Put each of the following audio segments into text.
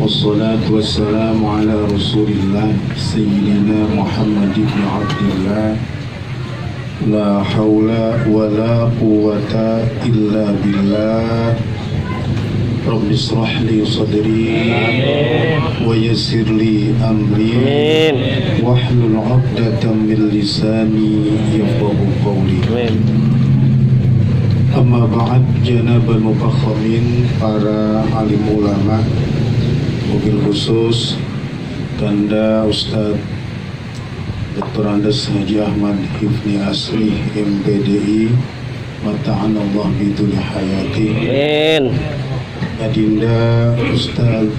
والصلاة والسلام على رسول الله سيدنا محمد بن عبد الله لا حول ولا قوة إلا بالله رب اشرح لي صدري ويسر لي أمري واحلل عقدة من لساني يفقهوا قولي. Amma ba'd, janabal mufakhirin, para alim ulama, mobil khusus Kanda Ustadz Dr. Andes Haji Ahmad Hifni Asri MPDI Mata'anallah biduli hayati. Adinda Ustadz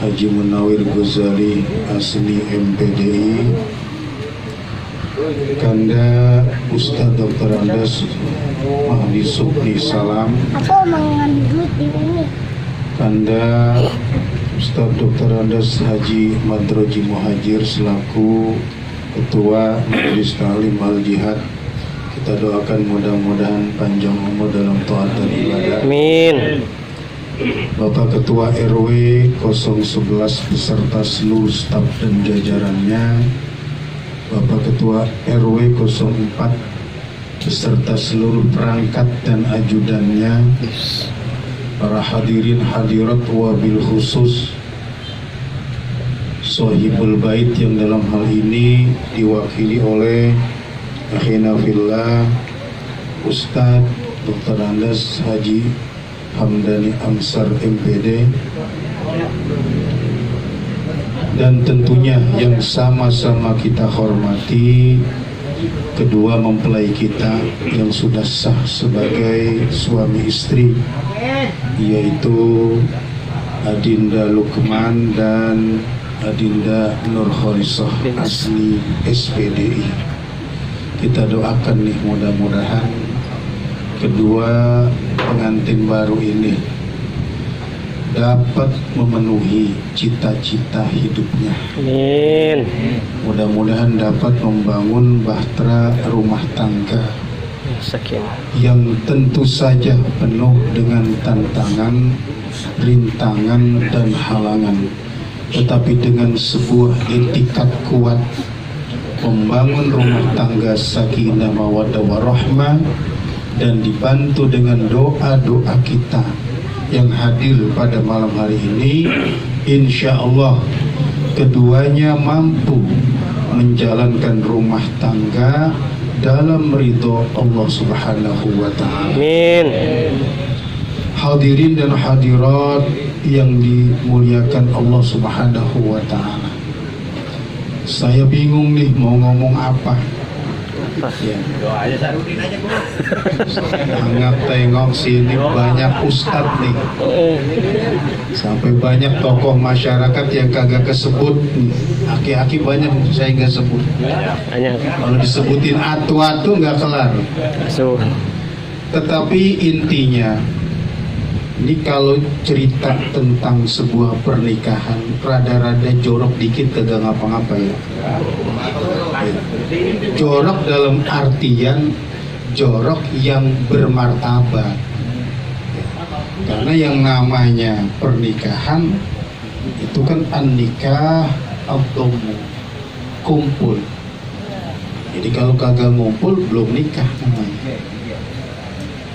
Haji Munawir Ghazali Asli MPDI, Kanda Ustadz Dr. Andes Mahdi Subni Salam, Kanda Ustadz Dr. Andes Haji Madroji Muhajir selaku Ketua Majelis Ta'lim Al-Jihad. Kita doakan mudah-mudahan panjang umur dalam taat dan ibadah. Amin. Bapak Ketua RW 011 beserta seluruh staf dan jajarannya, Bapak Ketua RW 04 beserta seluruh perangkat dan ajudannya, para hadirin hadirat wabil khusus Sohibul Bait yang dalam hal ini diwakili oleh Akhina Fillah Ustadz Dr. Andes Haji Hamdani Amsar MPD, dan tentunya yang sama-sama kita hormati kedua mempelai kita yang sudah sah sebagai suami istri, yaitu Adinda Lukman dan Adinda Nurholisah Asli SPDI. Kita doakan nih, mudah-mudahan kedua pengantin baru ini dapat memenuhi cita-cita hidupnya. Amin. Mudah-mudahan dapat membangun bahtera rumah tangga yang tentu saja penuh dengan tantangan, rintangan, dan halangan, tetapi dengan sebuah etikat kuat membangun rumah tangga sakinah mawaddah warahmah, dan dibantu dengan doa-doa kita yang hadir pada malam hari ini. Insya Allah keduanya mampu menjalankan rumah tangga dalam ridho Allah Subhanahu wa Ta'ala. Amin. Hadirin dan hadirat yang dimuliakan Allah Subhanahu wa Ta'ala, saya bingung nih mau ngomong apa. Ya. Sangat tengok sini banyak ustadz nih, sampai banyak tokoh masyarakat yang kagak kesebut. Aki-aki banyak saya nggak sebut. Kalau disebutin atu-atu nggak kelar. Tetapi intinya, ini kalau cerita tentang sebuah pernikahan rada-rada jorok dikit, kagak ngapa-ngapain. Jorok dalam artian jorok yang bermartabat, karena yang namanya pernikahan itu kan an-nikah ad-dhamu, kumpul. Jadi kalau kagak ngumpul belum nikah namanya.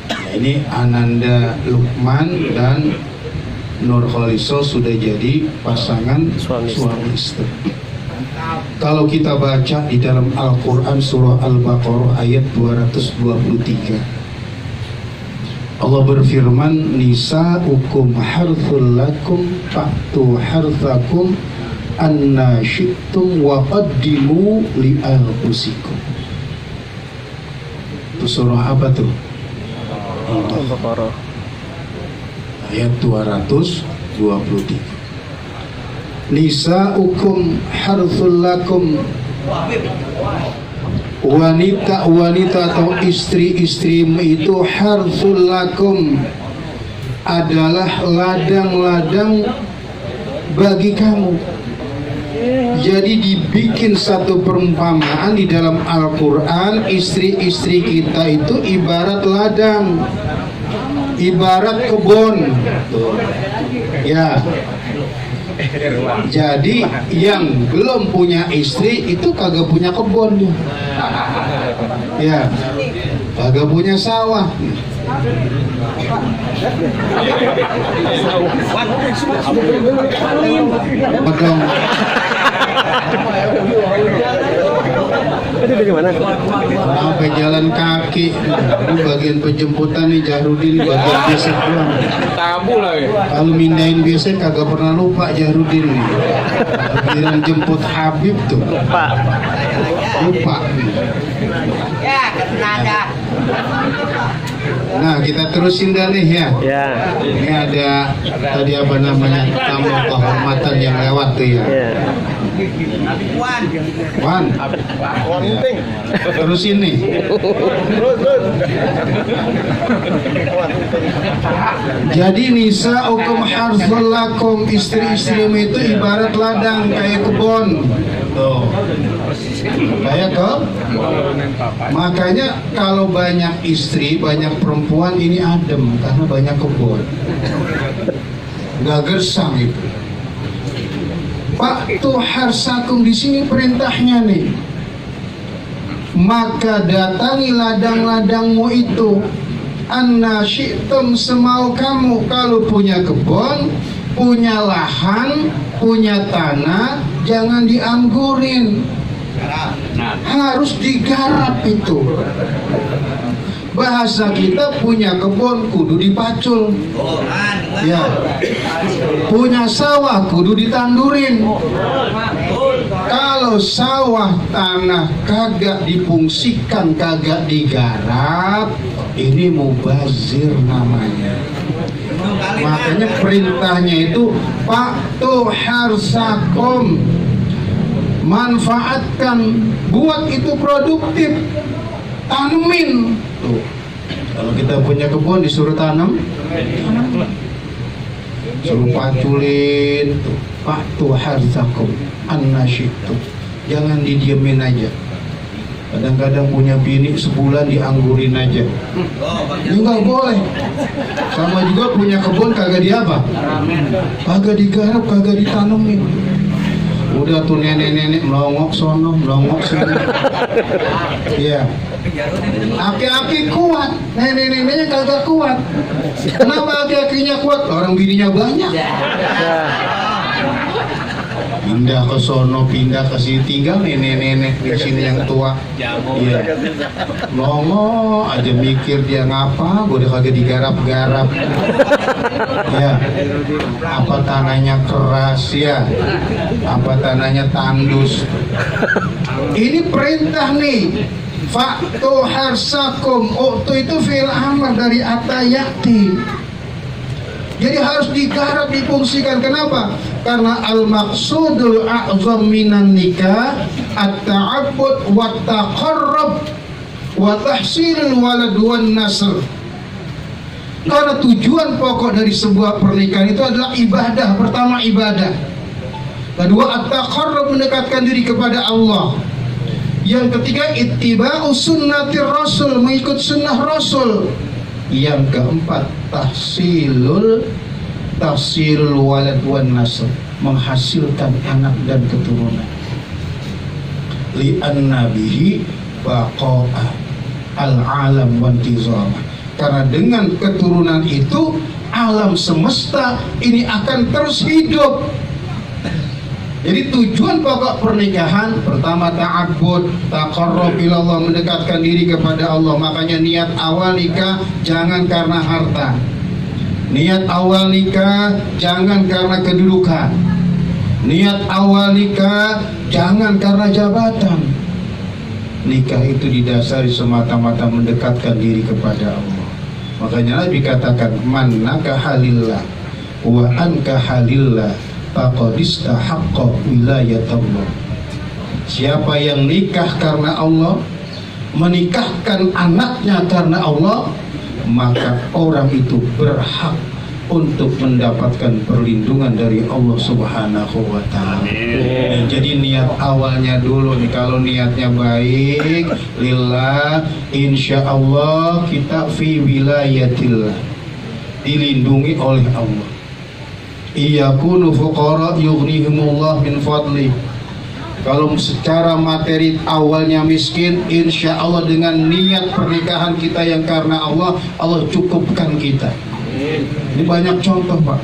Nah, ini Ananda Lukman dan Nurholisah sudah jadi pasangan suami istri. Kalau kita baca di dalam Al-Quran surah Al-Baqarah ayat 223, Allah berfirman, nisa'ukum harthul lakum fa'tu harthakum anna syi'tum wa qaddimu li anfusikum. Itu surah apa tuh? Al-Baqarah ayat 223. Nisa'ukum harthul lakum, wanita-wanita atau istri-istrimu itu harthul lakum, adalah ladang-ladang bagi kamu. Jadi dibikin satu perumpamaan di dalam Al-Quran, istri-istri kita itu ibarat ladang, ibarat kebun. Ya, Jadi yang belum punya istri itu kagak punya kebun dia. Ya, kagak punya sawah. Bedong. Itu dari mana? Sampai jalan kaki. Ini bagian penjemputan nih Jahrudin, bagian besek doang. Tabu lagi. Kalau mindahin besek kagak pernah lupa Jahrudin nih. Giliran jemput Habib tuh Pak. lupa. Ya, kenada. Nah, kita terusin dah nih ya. Ya. Ini ada tadi apa namanya tamu kehormatan yang lewat tuh ya. Ya. Wan, terusin nih. Jadi nisa hukum harsul lakum, istri-istrimu itu ibarat ladang kayak kebun. Tuh. Kayak makanya kalau banyak istri, banyak perempuan ini adem karena banyak kebun. Gak gersang itu. Pak tuh harsakum, di sini perintahnya nih. Maka datangi ladang-ladangmu itu, anna syi'tum, semau kamu. Kalau punya kebun, punya lahan, punya tanah, jangan dianggurin. Harus digarap itu. Bahasa kita punya kebun kudu dipacul. Ya. Punya sawah kudu ditandurin. Kalau sawah tanah kagak difungsikan, kagak digarap, ini mubazir namanya. Makanya perintahnya itu Faktu harsakum, manfaatkan, buat itu produktif, tanemin. Tuh. Kalau kita punya kebun disuruh tanam, suruh paculin. Tuh. Faktu harsakum annasyitu, jangan didiemin aja. Kadang-kadang punya bini sebulan dianggurin aja. Ini nggak boleh. Sama juga punya kebun kagak di apa? Kagak digarap, kagak ditanemin. Udah tuh nenek-nenek melongok sono, melongok sini. Iya. Aki-aki kuat, nenek-neneknya kagak kuat. Kenapa aki-akinya kuat? Orang bininya banyak. Pindah ke sono, pindah ke sini, tinggal nenek-nenek di sini yang tua. Iya. Longo aja mikir dia ngapa, gue udah kagak digarap-garap. Ya. Apa tanahnya keras ya? Apa tanahnya tandus? Ini perintah nih. Faktu harsakum, waktu itu fi'il amr dari atayati. Jadi harus digarap, difungsikan. Kenapa? Karena al-maqsudul a'zam minan nikah at-ta'abbud wa taqarrub wa tahsilul walad wan nasl. Karena tujuan pokok dari sebuah pernikahan itu adalah ibadah. Pertama ibadah, kedua at-taqarrub, mendekatkan diri kepada Allah. Yang ketiga ittiba'u sunnatir rasul, mengikut sunnah rasul. Yang keempat tahsilul walad wan nasl, menghasilkan anak dan keturunan. Li'anna bihi baqa'a al-alam wan tizama, karena dengan keturunan itu alam semesta ini akan terus hidup. Jadi tujuan pokok pernikahan pertama ta'abbud, taqarrub ilallah, mendekatkan diri kepada Allah. Makanya niat awal nikah jangan karena harta. Niat awal nikah jangan karena kedudukan. Niat awal nikah jangan karena jabatan. Nikah itu didasari semata-mata mendekatkan diri kepada Allah. Makanya Nabi katakan, man nakaha lillah wa ankaha lillah faqadista haqqa wilayatallah. Siapa yang nikah karena Allah, menikahkan anaknya karena Allah, maka orang itu berhak untuk mendapatkan perlindungan dari Allah Subhanahu wa ta'ala. Jadi niat awalnya dulu nih, kalau niatnya baik lillah, insya Allah kita fi wilayatillah, dilindungi oleh Allah. iyakunu fuqara yughnihimullah min fadli. Kalau secara materi awalnya miskin, insya Allah dengan niat pernikahan kita yang karena Allah, Allah cukupkan kita. Ini banyak contoh Pak.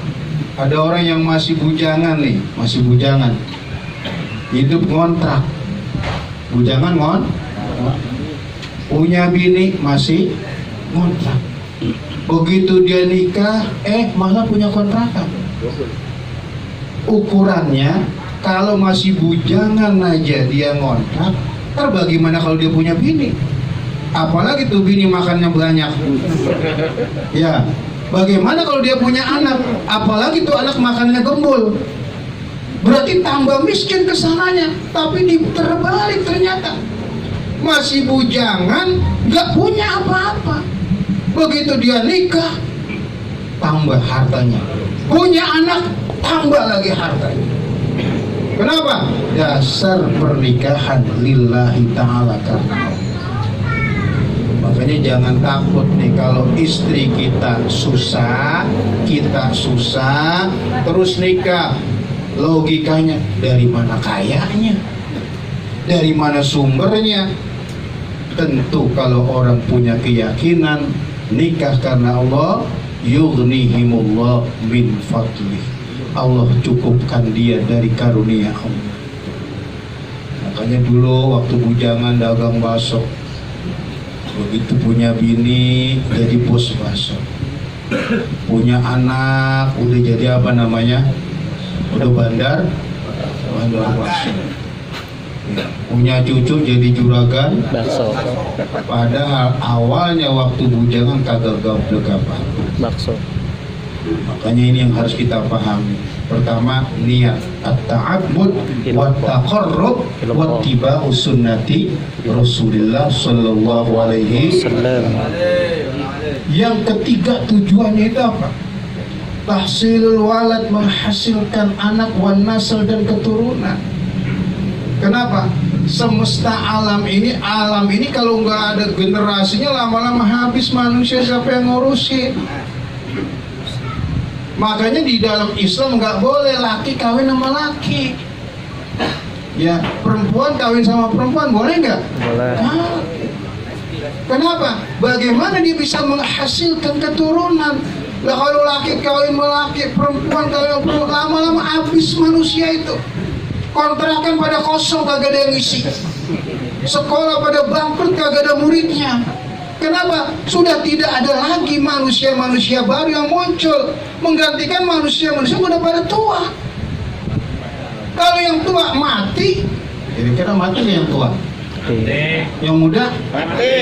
Ada orang yang masih bujangan nih, masih bujangan, hidup ngontrak, bujangan punya bini masih ngontrak. Begitu dia nikah, malah punya kontrakan. Ukurannya kalau masih bujangan aja dia ngontrak, bagaimana kalau dia punya bini? Apalagi tuh bini makannya banyak. Ya, bagaimana kalau dia punya anak? Apalagi tuh anak makannya gembul. Berarti tambah miskin kesananya. Tapi terbalik ternyata. Masih bujangan, gak punya apa-apa. Begitu dia nikah, tambah hartanya. Punya anak, tambah lagi hartanya. Kenapa? Dasar pernikahan lillahi ta'ala karena Allah. Makanya jangan takut nih kalau istri kita susah, terus nikah. Logikanya dari mana kayanya? Dari mana sumbernya? Tentu kalau orang punya keyakinan nikah karena Allah, yughnihimullah min fadlih. Allah cukupkan dia dari karunia Allah. Makanya dulu waktu bujangan dagang bakso, begitu punya bini jadi bos bakso, punya anak udah jadi apa namanya, udah bandar bakso, punya cucu jadi juragan Bakso. Padahal awalnya waktu bujangan kagak gablek apa Bakso. Makanya ini yang harus kita pahami. Pertama, niat at-ta'abbud wa taqarrub wa ittiba'u sunnati Rasulullah sallallahu alaihi wasallam. Yang ketiga tujuannya itu apa? Tahsilul walad, menghasilkan anak wan nasl dan keturunan. Kenapa? Semesta alam ini kalau nggak ada generasinya lama-lama habis manusia, siapa yang ngurusin? Makanya di dalam Islam nggak boleh laki kawin sama laki, ya perempuan kawin sama perempuan, boleh nggak? Boleh. Nah, kenapa? Bagaimana dia bisa menghasilkan keturunan? Lah kalau laki kawin sama laki, perempuan kawin sama perempuan, lama-lama habis manusia itu. Kontrakan pada kosong, kagak ada yang isi. Sekolah pada bangkrut, kagak ada muridnya. Kenapa? Sudah tidak ada lagi manusia-manusia baru yang muncul menggantikan manusia-manusia udah pada tua. Kalau yang tua mati, kira-kira mati yang tua? Yang muda? Mati.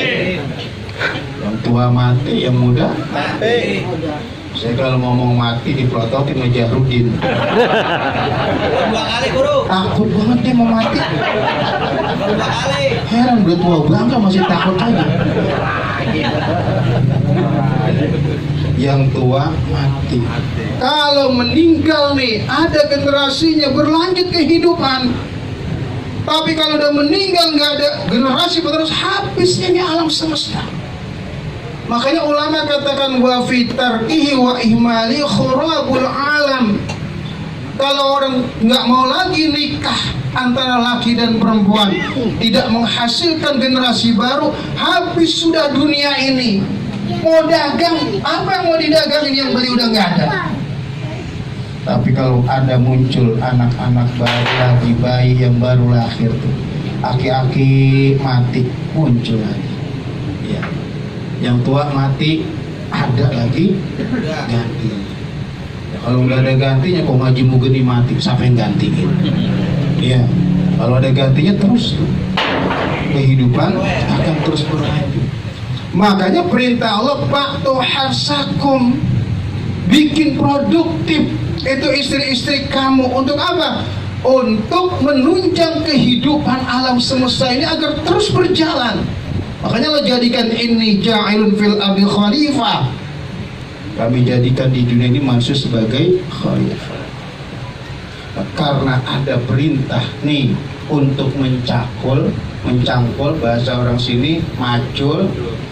Yang tua mati, yang muda? Mati. Saya kalau ngomong mati diprotokin sama Jahrudin. Dua kali guru. Takut banget dia mau mati. Dua kali. Heran udah tua banget masih takut aja. Yang tua mati. Kalau meninggal nih, ada generasinya berlanjut kehidupan. Tapi kalau udah meninggal nggak ada generasi penerus, habisnya ini alam semesta. Makanya ulama katakan wa fi tarkihi wa ihmali khurabul alam. Kalau orang nggak mau lagi nikah antara laki dan perempuan, tidak menghasilkan generasi baru, habis sudah dunia ini. Mau dagang, apa yang mau didagangin, yang beli udah nggak ada. Tapi kalau ada muncul anak-anak baru lagi, bayi yang baru lahir tuh, aki-aki mati, muncul lagi. Ya. Yang tua mati, ada lagi ganti. Ya, kalau nggak ada gantinya, kok Haji Mugeni mati, siapa yang gantiin? Iya, kalau ada gantinya terus kehidupan akan terus berlanjut. Makanya perintah Allah, Paktu harsakum, bikin produktif itu istri-istri kamu. Untuk apa? Untuk menunjang kehidupan alam semesta ini agar terus berjalan. Makanya Allah jadikan ini ja'ilun fil ardi khalifah. Kami jadikan di dunia ini manusia sebagai khalifah. Nah, karena ada perintah nih untuk mencangkul bahasa orang sini macul,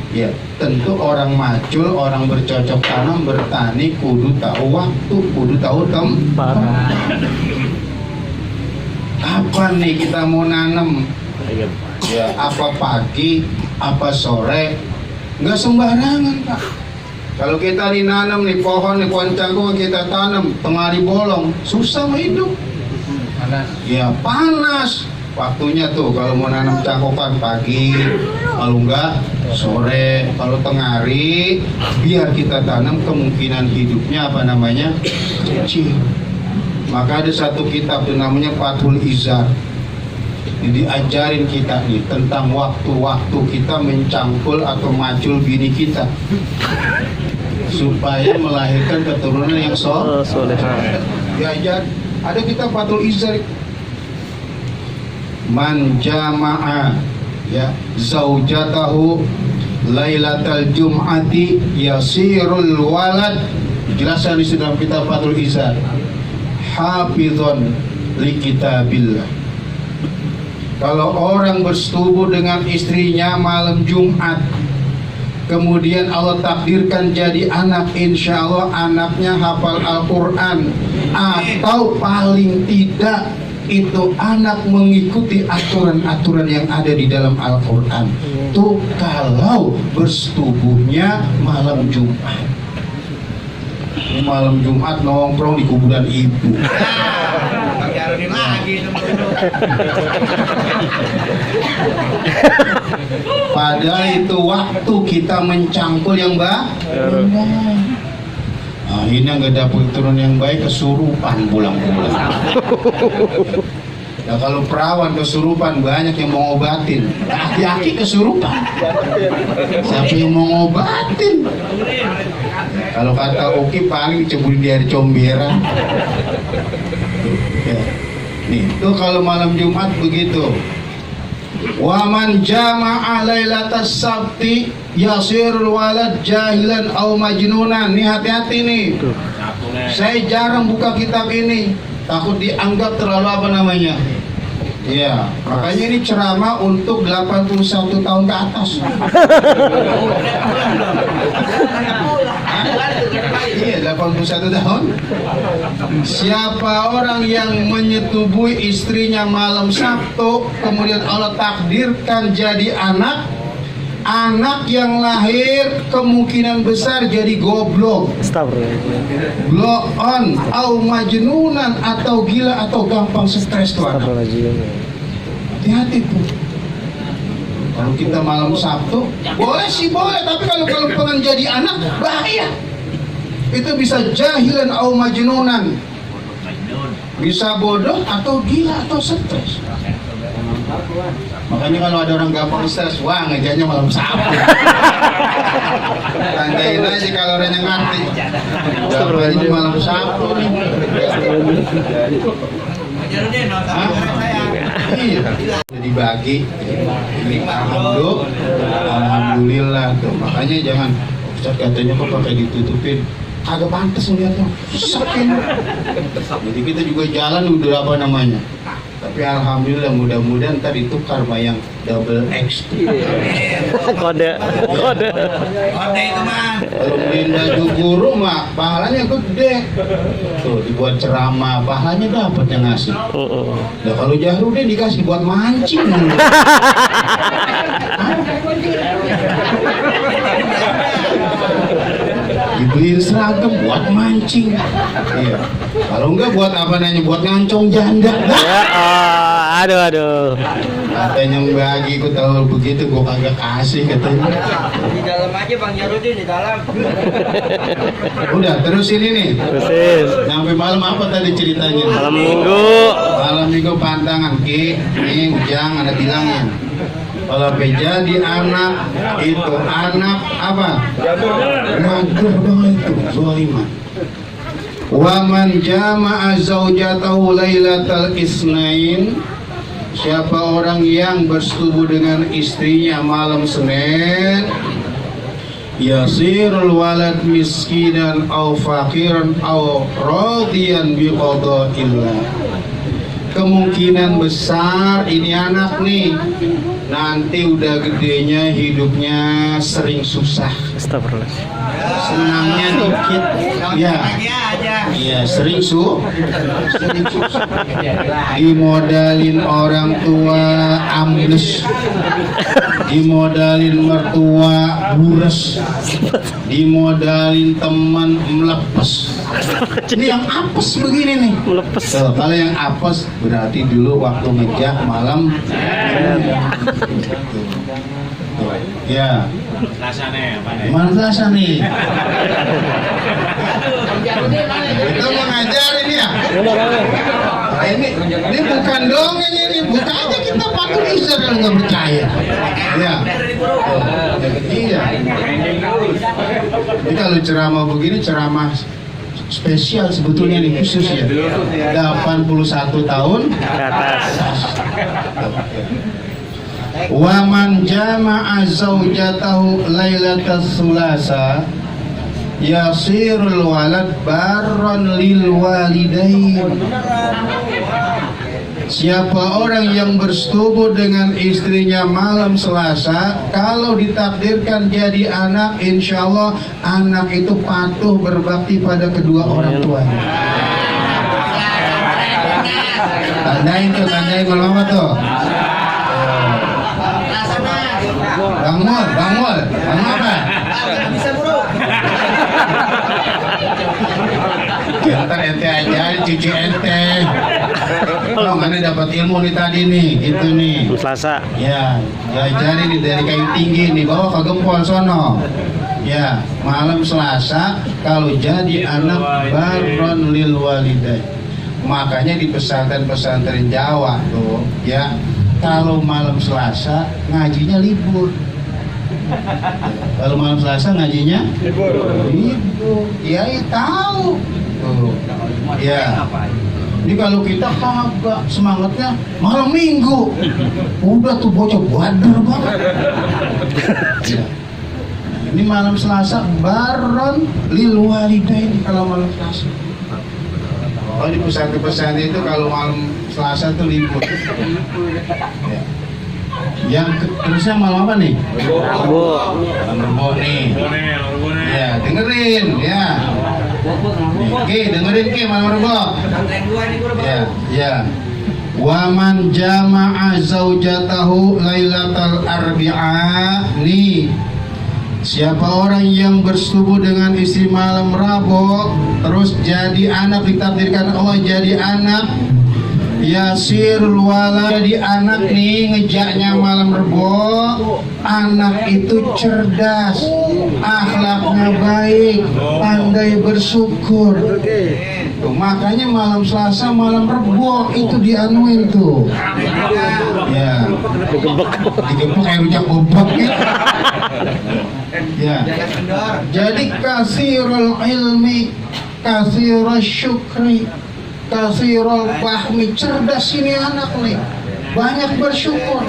Ya, tentu orang macul, orang bercocok tanam, bertani kudu tahu waktu, kudu tahu tempat. Kapan nih kita mau nanam? Ya, apa pagi, apa sore? Nggak sembarangan, Pak. Kalau kita nih nanam nih pohon cangkung kita tanam tengah hari bolong, susah mau hidup. Ya panas. Waktunya tuh kalau mau nanam cangkokan pagi, kalau enggak sore, kalau tengah hari, biar kita tanam kemungkinan hidupnya apa namanya kecil. Maka ada satu kitab yang namanya Fathul Izar. Jadi diajarin kita nih tentang waktu-waktu kita mencangkul atau macul bini kita supaya melahirkan keturunan yang soleh. Diajar. Ada kitab Fathul Izar. Man jama'a ya zaujatahu lailatal jum'ati yasirul walad, jelasan di dalam kitab Fathul Izar, hafizun li kitabillah. Kalau orang bersetubuh dengan istrinya malam Jumat, kemudian Allah takdirkan jadi anak, insya Allah anaknya hafal Al-Quran, atau paling tidak itu anak mengikuti aturan-aturan yang ada di dalam Al-Quran. Tuh kalau bersetubuhnya malam Jumat. Ini malam Jumat nongkrong di kuburan ibu. Padahal itu waktu kita mencangkul yang benar. Akhirnya nggak dapet turun yang baik, kesurupan pulang-pulang. Nah kalau perawan kesurupan banyak yang mau ngobatin. Aki-aki kesurupan. Siapa yang mau ngobatin? Kalau kata Oki paling ceburin di hari comberan. Ya. Nih, tuh kalau malam Jumat begitu. Waman jama'a lailatas sabti yasirul walad jahilan au majnunan. Nih hati-hati nih. Saya jarang buka kitab ini, takut dianggap terlalu apa namanya. Ya, makanya ini ceramah untuk 81 tahun ke atas. Iya, 81 tahun. Siapa orang yang menyetubuhi istrinya malam Sabtu, kemudian Allah takdirkan jadi anak, anak yang lahir kemungkinan besar jadi goblok, blow on, au majnunan, atau gila, atau gampang stres tuh anak. Hati-hati tuh. Kalau kita malam Sabtu, boleh sih boleh, tapi kalau pengen jadi anak bahaya. Itu bisa jahilan au majnunan, bisa bodoh atau gila atau stres. Makanya kalau ada orang gampang stres, wah ngajarnya malam Sabtu. Tandain aja kalau orang yang ngerti. Gampang di malam Sabtu nih. Iya. Dibagi. Ini alhamdulillah tuh. Makanya jangan, Ustaz katanya kok pakai ditutupin. Agak pantas ngeliatnya, saking. Jadi kita juga jalan udah apa namanya. Tapi alhamdulillah mudah-mudahan ntar itu karma yang double X. Kode itu mah. Kalau beliin baju guru mah pahalanya gede. Tuh dibuat ceramah, pahalanya dapat yang ngasih. Nah kalau Jahrudin dikasih buat mancing. Dibeliin seragam buat mancing. Iya. Kalau enggak buat apa nanya, buat ngancong janda. ya, aduh Katanya bagi, aku tahu begitu, gua kagak kasih katanya. Di dalam aja Bang Jarudin, di dalam. Udah terus ini nih. terusin. Sampai malam apa tadi ceritanya? Malam Minggu. Malam Minggu pantangan ki, nih ujang ada bilangnya. Kalau jadi anak itu anak apa? Mager banget itu, zaliman. Waman jama'a zaujatahu lailatal isnain, siapa orang yang bersetubuh dengan istrinya malam Senin, yasirul walad miskinan au faqiran au radiyan bi qada'illah, kemungkinan besar ini anak nih nanti udah gedenya hidupnya sering susah, Astagfirullah. senangnya dikit, ya, iya sering susah, dimodalin orang tua ambles, dimodalin mertua bures, dimodalin teman melepes. Ini yang apes begini nih. Melepes. Tuh, kalau yang apes berarti dulu waktu ngejak malam. Ya. Gimana rasa nih? Kita mau ngajarin ya. Nah, ini bukan dongeng ini, buka aja kita pakai bisa kalau nggak percaya. Ya. Iya. Ini kalau ceramah begini ceramah spesial sebetulnya nih khusus ya. 81 tahun Ke atas. wa man jama'a zaujatahu lailatas sulasa yasirul walad barron lil walidain. Siapa orang yang bersetubuh dengan istrinya malam Selasa, kalau ditakdirkan jadi anak, insya Allah anak itu patuh berbakti pada kedua orang tuanya. Tandain tuh, tandain kalau apa tuh? Bangmul apa? Bisa bro. Ntar ente ajarin cucu ente. Kalau mana dapat ilmu nih tadi nih, gitu nih. Selasa. Ya, diajarin nih dari kayu tinggi nih, bawa ke gempol sono. Ya, malam Selasa kalau jadi anak barron lil walidain. Makanya di pesantren-pesantren Jawa tuh, ya, kalau malam Selasa ngajinya libur. Kalau malam Selasa ngajinya libur. Kiai tahu. Tuh. Ya. Ini kalau kita kagak semangatnya malam Minggu. Udah tuh bocah badar banget. Ya. Ini malam Selasa barron lil walidain kalau malam Selasa. Oh di pesantren-pesantren itu kalau malam Selasa tuh libur. Ya. Yang terusnya malam apa nih? Malam Rebo nih. Ya dengerin ya. Oke dengerin ke malam Rebo. Ya. Waman jama'a zaujatahu lailatal arbi'a nih. Siapa orang yang bersetubuh dengan istri malam Rabu, terus jadi anak, ditakdirkan Allah jadi anak, yasirul walad, jadi anak nih ngejaknya malam Rebo, anak itu cerdas, akhlaknya baik, pandai bersyukur. Tuh, makanya malam Selasa, malam Rebo itu dianuin tuh. Ya, digebek kayak rujak bobok gitu. Ya. Jadi kasirul ilmi, kasirul syukri, kasirul fahmi, cerdas ini anak nih, banyak bersyukur.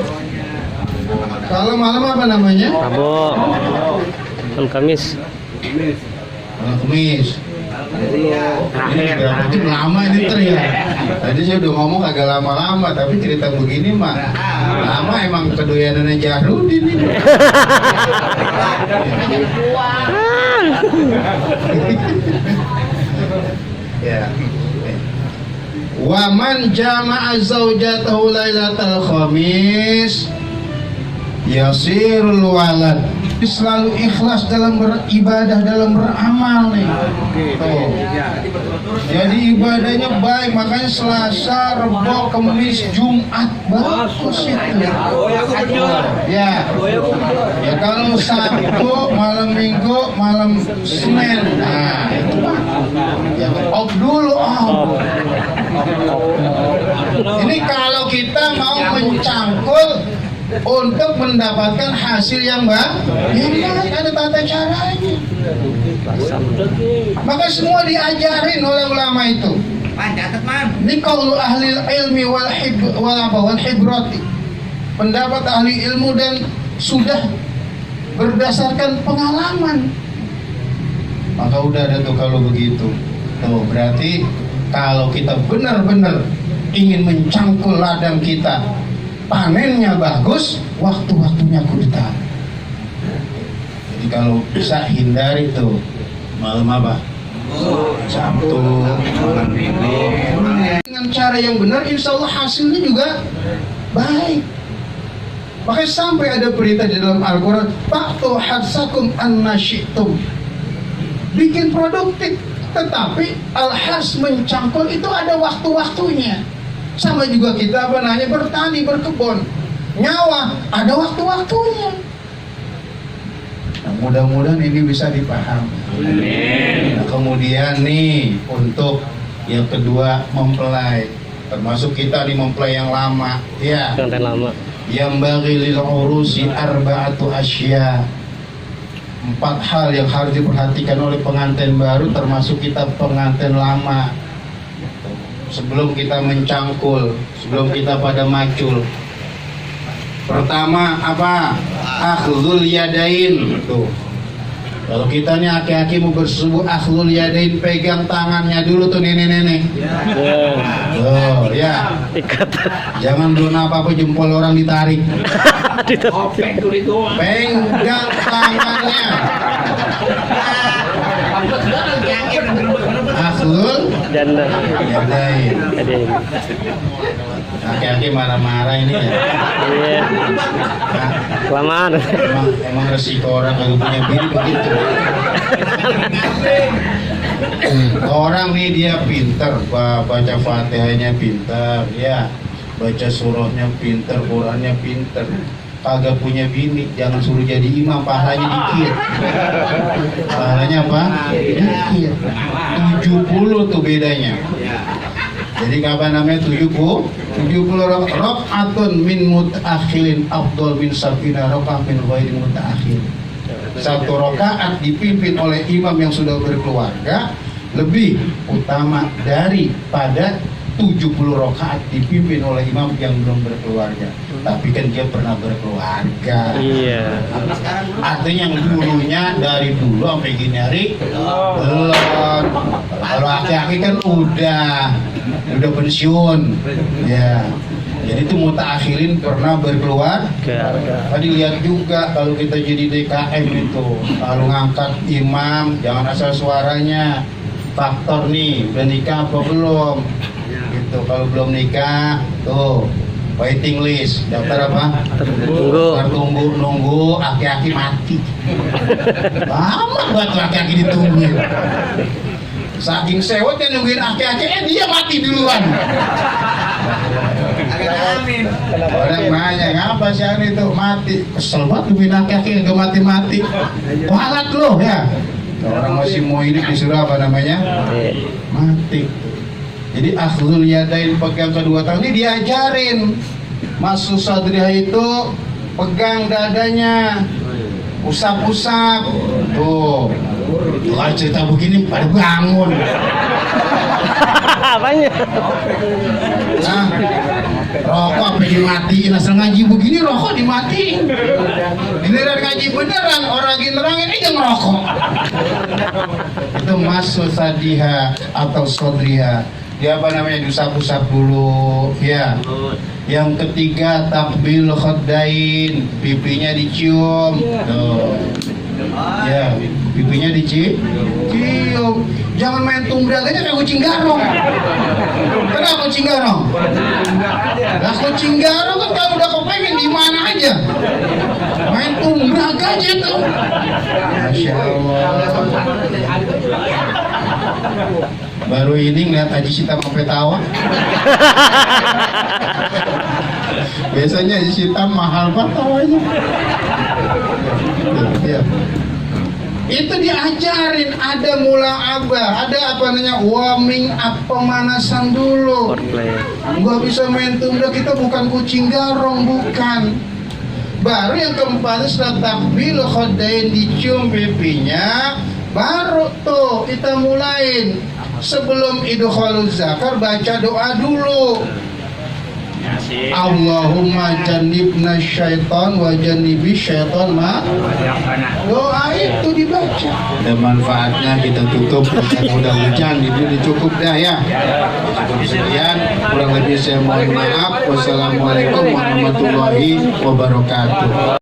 Kalau malam apa namanya? Rabu. Malam Kamis. Malam Kamis. Ini berapa jam lama ini ya. Tadi saya udah ngomong agak lama-lama, tapi cerita begini mah lama emang kedoyanannya Jahrudin ini. Ya. Waman jama'a zaujatahu lailatal khamis yasirul walad, selalu ikhlas dalam beribadah, dalam beramal nih. Tuh. Jadi ibadahnya baik, makanya Selasa, Rebo, Kamis, Jumat bagus itu. Ya. Ya kalau Sabtu, malam Minggu, malam Senin. Nah, itu ya, off dulu, off. Ini kalau kita mau mencangkul untuk mendapatkan hasil yang baik, ada tata caranya. Maka semua diajarin oleh ulama itu. Man, catat man. Ini qaulu ahli ilmi wal hibrati, pendapat ahli ilmu dan sudah berdasarkan pengalaman. Maka udah ada tuh kalau begitu. Tuh berarti kalau kita benar-benar ingin mencangkul ladang kita, panennya bagus, waktu-waktunya kita. Jadi kalau bisa hindari tuh malam apa? Sabtu, malam Minggu. Dengan cara yang benar, insya Allah hasilnya juga baik. Makanya sampai ada berita di dalam Al-Quran, Faktu harsakum annasyitum. Bikin produktif, tetapi al-hars mencangkul itu ada waktu-waktunya. Sama juga kita bertani, berkebun, nyawa ada waktu-waktunya. Nah, mudah-mudahan ini bisa dipahami. Nah, kemudian nih untuk yang kedua, mempelai, termasuk kita nih mempelai yang lama, ya. Pengantin lama. Yang bagi lil urusi arba'atu asya. 4 hal yang harus diperhatikan oleh pengantin baru, termasuk kita pengantin lama. Sebelum kita mencangkul, sebelum kita pada macul. Pertama apa? Akhdhul yadain. Tuh. Kalau kita nih aki-aki mau bersetubuh, akhdhul yadain, pegang tangannya dulu tuh nenek-nenek. Oh ya. Ikat. Jangan belum apa-apa jempol orang ditarik. Pegang tangannya. Akhlul Janda. yadain. Jadi. Aki-aki marah-marah ini ya. Iya. Nah, Kelamaan. emang resiko orang kalau punya bini begitu. Orang nih dia pinter, baca fatihahnya pinter, ya, baca surahnya pinter, Qurannya pinter. Kagak punya bini, jangan suruh jadi imam, pahalanya dikit. Pahalanya apa? Dikit. 70 tuh bedanya. Jadi kapan namanya 70 rakaatun min mutaakhilin afdal min sabina rakaat min ghairi mutaakhir. 1 rakaat dipimpin oleh imam yang sudah berkeluarga lebih utama daripada 70 rakaat dipimpin oleh imam yang belum berkeluarga. Tapi kan dia pernah berkeluarga. Iya. Artinya yang dulunya dari dulu sampai gini hari belum. Kalau aki-aki kan udah pensiun. Ya. Jadi itu mutaakhirin pernah berkeluarga. Tadi lihat juga kalau kita jadi DKM itu, kalau ngangkat imam jangan asal suaranya. Faktor nih, udah nikah apa belum? Gitu. Kalau belum nikah, tuh waiting list, daftar apa? Tunggu. Nunggu aki-aki mati. Lama banget aki-aki ditungguin. Saking sewotnya nungguin aki-aki, dia mati duluan. Orang nanya, ngapa sih hari itu mati? Kesel banget nungguin aki-aki nggak mati-mati. Kualat loh ya. Orang masih mau hidup disuruh apa namanya? Mati. Jadi akhdhul yadain, pegang kedua tangan ini diajarin. Masuk sadriha itu pegang dadanya, usap-usap. Tuh, kalau cerita begini pada bangun. Apanya? Nah, rokok apa dimatiin, asal ngaji begini rokok dimatiin. Beneran ngaji beneran, orang lagi nerangin aja ngerokok. Itu masuk sadiha atau sodriha. Dia apa namanya, diusap-usap dulu, ya. Yang ketiga takbil khaddain, pipinya dicium. Tuh. Ya, pipinya dicium. Jangan main tumbrang aja kayak kucing garong. Kenapa kucing garong? Nah, kucing garong kan kalau udah kepengen di mana aja. Main tumbrang aja tuh. Masya Allah. Baru ini ngeliat Haji Sita sampai tawa. Biasanya Haji Sita mahal banget tawanya. Ya. Itu diajarin, ada mula'abah, ada apa namanya, warming up, pemanasan dulu. Gak bisa main tumbrang, kita bukan kucing garong, bukan. Baru yang keempat setelah takbil khaddain, dicium pipinya, baru tuh kita mulain. Sebelum idkhaluz zakar baca doa dulu. Allahumma jannibna syaitan wa jannibi syaitan ma. Doa itu dibaca. Dan manfaatnya kita tutup dengan udah hujan itu cukup dah ya. Cukup sekian, kurang lebih saya mohon maaf. Wassalamualaikum warahmatullahi wabarakatuh.